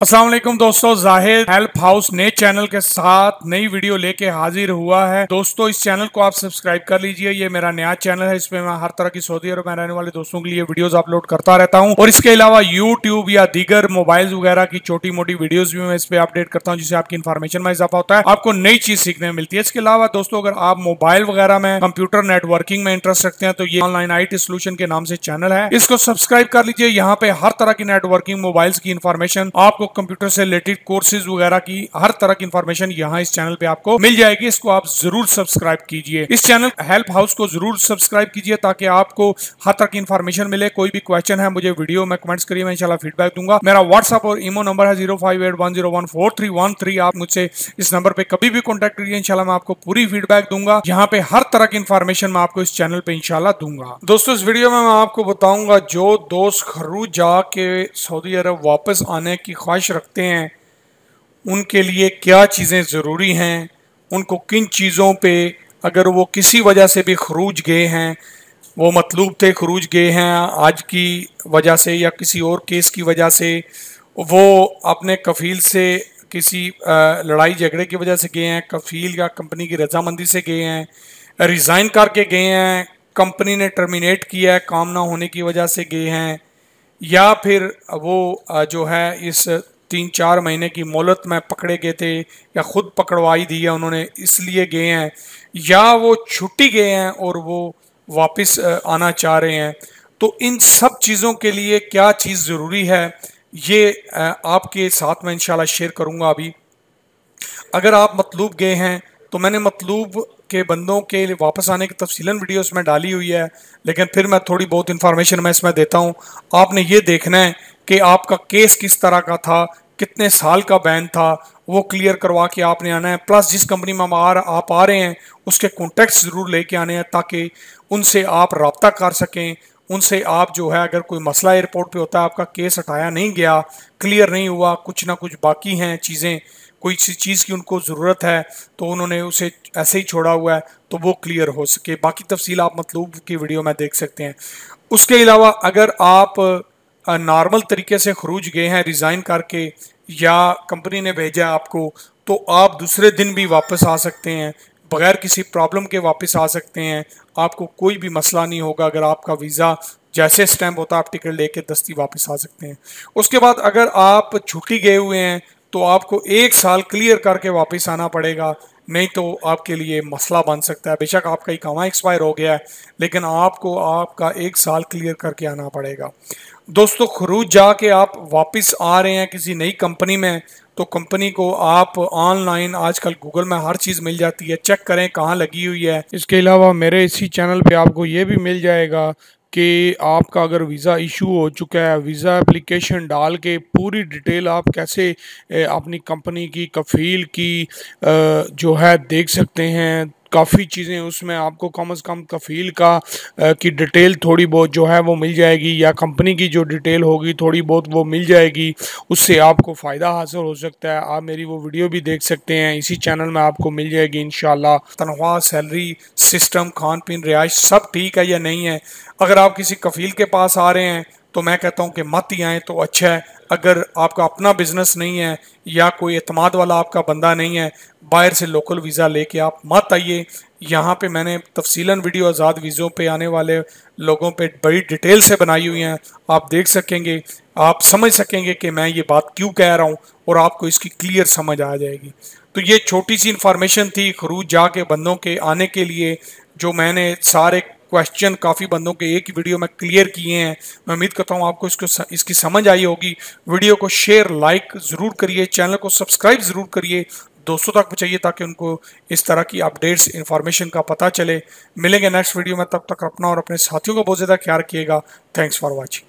अस्सलाम वालेकुम दोस्तों, जाहिद हेल्प हाउस नए चैनल के साथ नई वीडियो लेके हाजिर हुआ है। दोस्तों, इस चैनल को आप सब्सक्राइब कर लीजिए। ये मेरा नया चैनल है, इसमें मैं हर तरह की सऊदी अरब में रहने वाले दोस्तों के लिए वीडियोस अपलोड करता रहता हूं और इसके अलावा यूट्यूब या दीगर मोबाइल वगैरह की छोटी मोटी वीडियोज भी मैं इस पे अपडेट करता हूँ, जिससे आपकी इन्फॉर्मेशन में इजाफा होता है, आपको नई चीज सीखने में मिलती है। इसके अलावा दोस्तों, अगर आप मोबाइल वगैरह में कंप्यूटर नेटवर्किंग में इंटरेस्ट रखते हैं तो ये ऑनलाइन IT सोल्यूशन के नाम से चैनल है, इसको सब्सक्राइब कर लीजिए। यहाँ पे हर तरह की नेटवर्किंग मोबाइल्स की इन्फॉर्मेशन, आपको कंप्यूटर से कोर्सेज वगैरह की हर तरह की इंफॉर्मेशन यहाँ इस चैनल पे आपको मिल जाएगी। इसको आप जरूर सब्सक्राइब कीजिए। इस चैनल हेल्प हाउस को जरूर सब्सक्राइब कीजिए ताकि आपको हर तरह की इंफॉर्मेशन मिले। कोई भी क्वेश्चन है मुझे वीडियो में कमेंट्स करिए, मैं इंशाल्लाह फीडबैक दूंगा। मेरा व्हाट्सएप और ईमो नंबर है 0581014313। आप मुझसे इस नंबर पे कभी भी कॉन्टेक्ट करिए, इंशाल्लाह मैं आपको पूरी फीडबैक दूंगा। यहाँ पे हर तरह की इंफॉर्मेशन मैं आपको इस चैनल पे इंशाल्लाह दूंगा। दोस्तों, इस वीडियो में मैं आपको बताऊंगा जो दोस्त खरूज जाके सऊदी अरब वापस आने की ख्वाहिश रखते हैं उनके लिए क्या चीज़ें ज़रूरी हैं, उनको किन चीज़ों पे अगर वो किसी वजह से भी खरूज गए हैं, वो मतलूब थे खरूज गए हैं आज की वजह से या किसी और केस की वजह से, वो अपने कफ़ील से किसी लड़ाई झगड़े की वजह से गए हैं, कफ़ील या कंपनी की रजामंदी से गए हैं, रिज़ाइन करके गए हैं, कंपनी ने टर्मिनेट किया है काम ना होने की वजह से गए हैं, या फिर वो जो है इस 3-4 महीने की मोहलत में पकड़े गए थे या खुद पकड़वाई दी है उन्होंने इसलिए गए हैं, या वो छुट्टी गए हैं और वो वापस आना चाह रहे हैं। तो इन सब चीज़ों के लिए क्या चीज़ ज़रूरी है ये आपके साथ में इंशाल्लाह शेयर करूँगा अभी। अगर आप मतलूब गए हैं तो मैंने मतलूब के बंदों के वापस आने की तफसीलन वीडियो इसमें डाली हुई है, लेकिन फिर मैं थोड़ी बहुत इंफॉर्मेशन मैं इसमें देता हूँ। आपने ये देखना है कि आपका केस किस तरह का था, कितने साल का बैन था, वो क्लियर करवा के आपने आना है। प्लस जिस कंपनी में आप आ रहे हैं उसके कॉन्टैक्ट्स ज़रूर लेके आने हैं ताकि उनसे आप रब्ता कर सकें। उनसे आप जो है अगर कोई मसला एयरपोर्ट पे होता है, आपका केस हटाया नहीं गया, क्लियर नहीं हुआ, कुछ ना कुछ बाकी हैं चीज़ें, कोई चीज़ की उनको ज़रूरत है तो उन्होंने उसे ऐसे ही छोड़ा हुआ है, तो वो क्लियर हो सके। बाकी तफसील आप मतलूब की वीडियो में देख सकते हैं। उसके अलावा अगर आप नॉर्मल तरीके से खरूज गए हैं रिज़ाइन करके या कंपनी ने भेजा आपको, तो आप दूसरे दिन भी वापस आ सकते हैं, बगैर किसी प्रॉब्लम के वापस आ सकते हैं। आपको कोई भी मसला नहीं होगा। अगर आपका वीज़ा जैसे स्टैम्प होता है आप टिकट लेके दस्ती वापस आ सकते हैं। उसके बाद अगर आप छुट्टी गए हुए हैं तो आपको 1 साल क्लियर करके वापस आना पड़ेगा, नहीं तो आपके लिए मसला बन सकता है। बेशक आपका इकामा एक्सपायर हो गया है लेकिन आपको आपका 1 साल क्लियर करके आना पड़ेगा। दोस्तों, खरूज जाके आप वापस आ रहे हैं किसी नई कंपनी में, तो कंपनी को आप ऑनलाइन आजकल गूगल में हर चीज़ मिल जाती है, चेक करें कहाँ लगी हुई है। इसके अलावा मेरे इसी चैनल पे आपको ये भी मिल जाएगा कि आपका अगर वीज़ा इशू हो चुका है, वीज़ा एप्लीकेशन डाल के पूरी डिटेल आप कैसे अपनी कंपनी की कफ़ील की जो है देख सकते हैं। काफ़ी चीज़ें उसमें आपको कम से कम कफ़ील का की डिटेल थोड़ी बहुत जो है वो मिल जाएगी, या कंपनी की जो डिटेल होगी थोड़ी बहुत वो मिल जाएगी। उससे आपको फ़ायदा हासिल हो सकता है। आप मेरी वो वीडियो भी देख सकते हैं, इसी चैनल में आपको मिल जाएगी इंशाल्लाह। तनख्वाह, सैलरी, सिस्टम, खान पीन, रिहाइश सब ठीक है या नहीं है। अगर आप किसी कफ़ील के पास आ रहे हैं तो मैं कहता हूं कि मत ही आएँ तो अच्छा है। अगर आपका अपना बिजनेस नहीं है या कोई एतमाद वाला आपका बंदा नहीं है, बाहर से लोकल वीज़ा लेके आप मत आइए। यहाँ पे मैंने तफसीलन वीडियो आज़ाद वीज़ों पे आने वाले लोगों पे बड़ी डिटेल से बनाई हुई हैं, आप देख सकेंगे, आप समझ सकेंगे कि मैं ये बात क्यों कह रहा हूँ और आपको इसकी क्लियर समझ आ जाएगी। तो ये छोटी सी इन्फॉर्मेशन थी खरूज जाके बंदों के आने के लिए, जो मैंने सारे क्वेश्चन काफ़ी बंदों के एक ही वीडियो में क्लियर किए हैं। मैं उम्मीद करता हूँ आपको इसकी समझ आई होगी। वीडियो को शेयर लाइक ज़रूर करिए, चैनल को सब्सक्राइब ज़रूर करिए, दोस्तों तक पहुँचाइए ताकि उनको इस तरह की अपडेट्स इन्फॉर्मेशन का पता चले। मिलेंगे नेक्स्ट वीडियो में, तब तक अपना और अपने साथियों का बहुत ज़्यादा ख्याल रखिएगा। Thanks for watching.